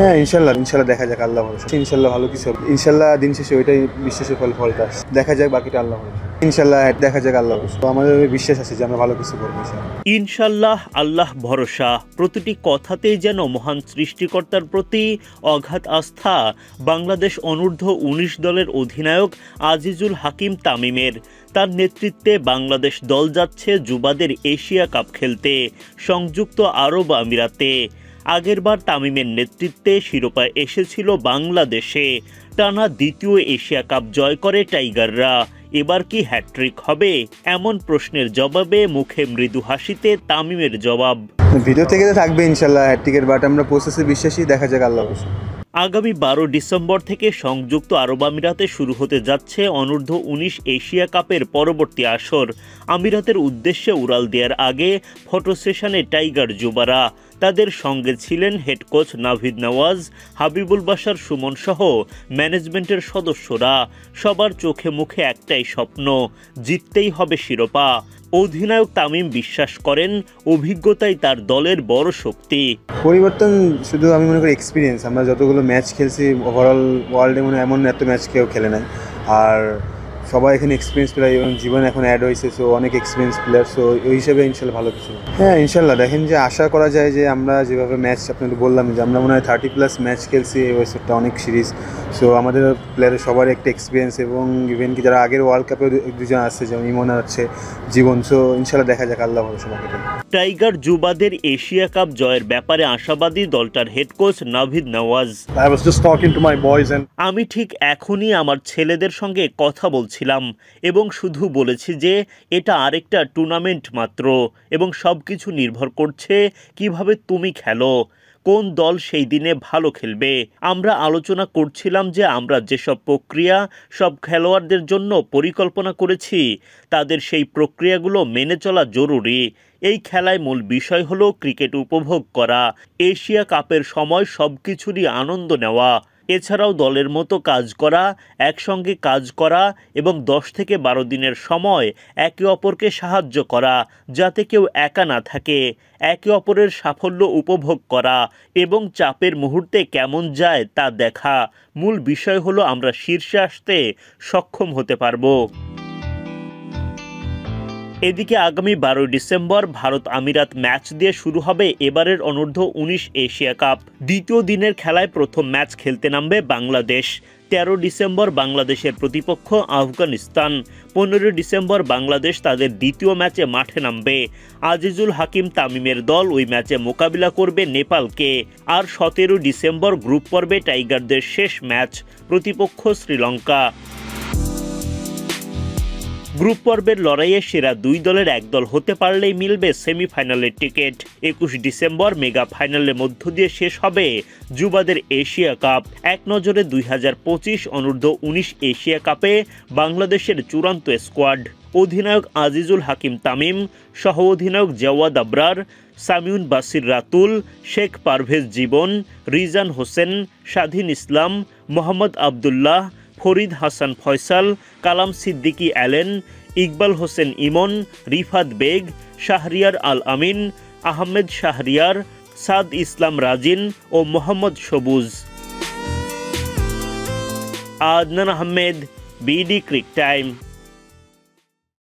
হ্যাঁ ইনশাল্লাহ ইনশাল্লাহ দেখা যাক, আল্লাহ ভরসা, ইনশাল্লাহ ভালো কিছু হবে ইনশাল্লাহ। দিন শেষে ওইটাই বিশ্বাসের ফলটা আসছে, দেখা যাক বাকিটা আল্লাহ ভরসা। ইনশাল্লাহ দেখা যাক আল্লাহ ভরসা, আমাদের বিশ্বাস আছে যে আমরা ভালো কিছু করবো ইনশাল্লাহ। আল্লাহ ভরসা, প্রতিটি কথাতেই যেন মহান সৃষ্টিকর্তার প্রতি অগাধ আস্থা বাংলাদেশ অনূর্ধ্ব-19 দলের অধিনায়ক আজিজুল হাকিম তামিমের। তার নেতৃত্বে বাংলাদেশ দল যাচ্ছে যুবাদের এশিয়া কাপ খেলতে সংযুক্ত আরব আমিরাতে। আগেরবার তামিমের নেতৃত্বে শিরোপা এসেছিল বাংলাদেশে। টানা দ্বিতীয় এশিয়া কাপ জয় করে টাইগাররা। এবার কি হ্যাট্রিক হবে? এমন প্রশ্নের জবাবে মুখে মৃদু হাসিতে তামিমের জবাব, ভিডিও থেকে তো থাকবে ইনশাল্লাহ হ্যাট্রিকের, বাট আমরা প্রসেসে বিশ্বাসী, দেখা যাক আল্লাহ ভরসা। আগামী 12 ডিসেম্বর থেকে সংযুক্ত আরব আমিরাতে শুরু হতে যাচ্ছে অনূর্ধ্ব-19 এশিয়া কাপের পরবর্তী আসর। আমিরাতের উদ্দেশ্যে উড়াল দেওয়ার আগে ফটো সেশনে টাইগার যুবারা। তাদের সঙ্গে ছিলেন হেড কোচ নাভিদ নওয়াজ, হাবিবুল বাশার সুমন সহ ম্যানেজমেন্টের সদস্যরা। সবার চোখে মুখে একটাই স্বপ্ন, জিততেই হবে শিরোপা। অধিনায়ক তামিম বিশ্বাস করেন অভিজ্ঞতাই তার দলের বড় শক্তি। পরিবর্তন শুধু আমি মনে করি এক্সপিরিয়েন্স। আমরা যতগুলো ম্যাচ খেলছি ওভারঅল ওয়ার্ল্ডে মনে এমন এত ম্যাচ কেউ খেলে নাই, আর সবাই এখানে এক্সপিরিয়েন্স প্লেয়ার এবং জীবন এখন অ্যাড হয়েছে, সো অনেক এক্সপিরিয়েন্স প্লেয়ার, সো ওই হিসেবে ইনশাল্লাহ ভালো কিছু। হ্যাঁ ইনশাল্লাহ দেখেন যে আশা করা যায় যে আমরা যেভাবে ম্যাচ আপনাদের বললাম যে আমরা মনে হয় 30+ ম্যাচ খেলছি এই বছরটা, অনেক সিরিজ। সো আমাদের প্লেয়ারের সবার একটা এক্সপিরিয়েন্স, এবং ইভেন কি যারা আগের ওয়ার্ল্ড কাপে দুজন আসছে যেমন ইমন আছে জীবন, সো ইনশাল্লাহ দেখা যাক আল্লাহ ভরসা। টাইগার যুবাদের এশিয়া কাপ জয়ের ব্যাপারে আশাবাদী দলটার হেড কোচ নাভিদ নওয়াজ। আমি ঠিক এখনই আমার ছেলেদের সঙ্গে কথা বলছিলাম এবং শুধু বলেছি যে এটা আরেকটা টুর্নামেন্ট মাত্র এবং সবকিছু নির্ভর করছে কিভাবে তুমি খেলো, কোন দল সেই দিনে ভালো খেলবে। আমরা আলোচনা করছিলাম যে আমরা যেসব প্রক্রিয়া সব খেলোয়াড়দের জন্য পরিকল্পনা করেছি তাদের সেই প্রক্রিয়াগুলো মেনে চলা জরুরি। এই খেলায় মূল বিষয় হলো ক্রিকেট উপভোগ করা, এশিয়া কাপের সময় সব কিছুরই আনন্দ নেওয়া। এছাড়াও দলের মতো কাজ করা, একসঙ্গে কাজ করা এবং 10 থেকে 12 দিনের সময় একে অপরকে সাহায্য করা যাতে কেউ একা না থাকে, একে অপরের সাফল্য উপভোগ করা এবং চাপের মুহূর্তে কেমন যায় তা দেখা। মূল বিষয় হলো আমরা শীর্ষে আসতে সক্ষম হতে পারবো। এদিকে আগামী 12 ডিসেম্বর ভারত আমিরাত ম্যাচ দিয়ে শুরু হবে এবারের অনূর্ধ্ব-19 এশিয়া কাপ। দ্বিতীয় দিনের খেলায় প্রথম ম্যাচ খেলতে নামবে বাংলাদেশ। 13 ডিসেম্বর বাংলাদেশের প্রতিপক্ষ আফগানিস্তান। 15 ডিসেম্বর বাংলাদেশ তাদের দ্বিতীয় ম্যাচে মাঠে নামবে। আজিজুল হাকিম তামিমের দল ওই ম্যাচে মোকাবিলা করবে নেপালকে। আর 17 ডিসেম্বর গ্রুপ পর্বে টাইগারদের শেষ ম্যাচ, প্রতিপক্ষ শ্রীলঙ্কা। গ্রুপ পর্বের লড়াইয়ে সেরা দুই দলের এক দল হতে পারলেই মিলবে সেমিফাইনালের টিকিট। 21 ডিসেম্বর মেগা ফাইনালের মধ্য দিয়ে শেষ হবে যুবাদের এশিয়া কাপ। এক নজরে 2025 অনূর্ধ্ব-19 এশিয়া কাপে বাংলাদেশের চূড়ান্ত স্কোয়াড। অধিনায়ক আজিজুল হাকিম তামিম, সহ অধিনায়ক জাওয়াদ আবরার, সামিউন বাসির রাতুল, শেখ পারভেজ জীবন, রিজান হোসেন, স্বাধীন ইসলাম, মোহাম্মদ আবদুল্লাহ, ফরিদ হাসান ফয়সাল, কালাম সিদ্দিকী অ্যালেন, ইকবাল হোসেন ইমন, রিফাত বেগ, শাহরিয়ার আল আমিন, আহমেদ শাহরিয়ার, সাদ ইসলাম রাজিন ও Mohammad Sabuj. Adnan Ahmed, BD Cric time.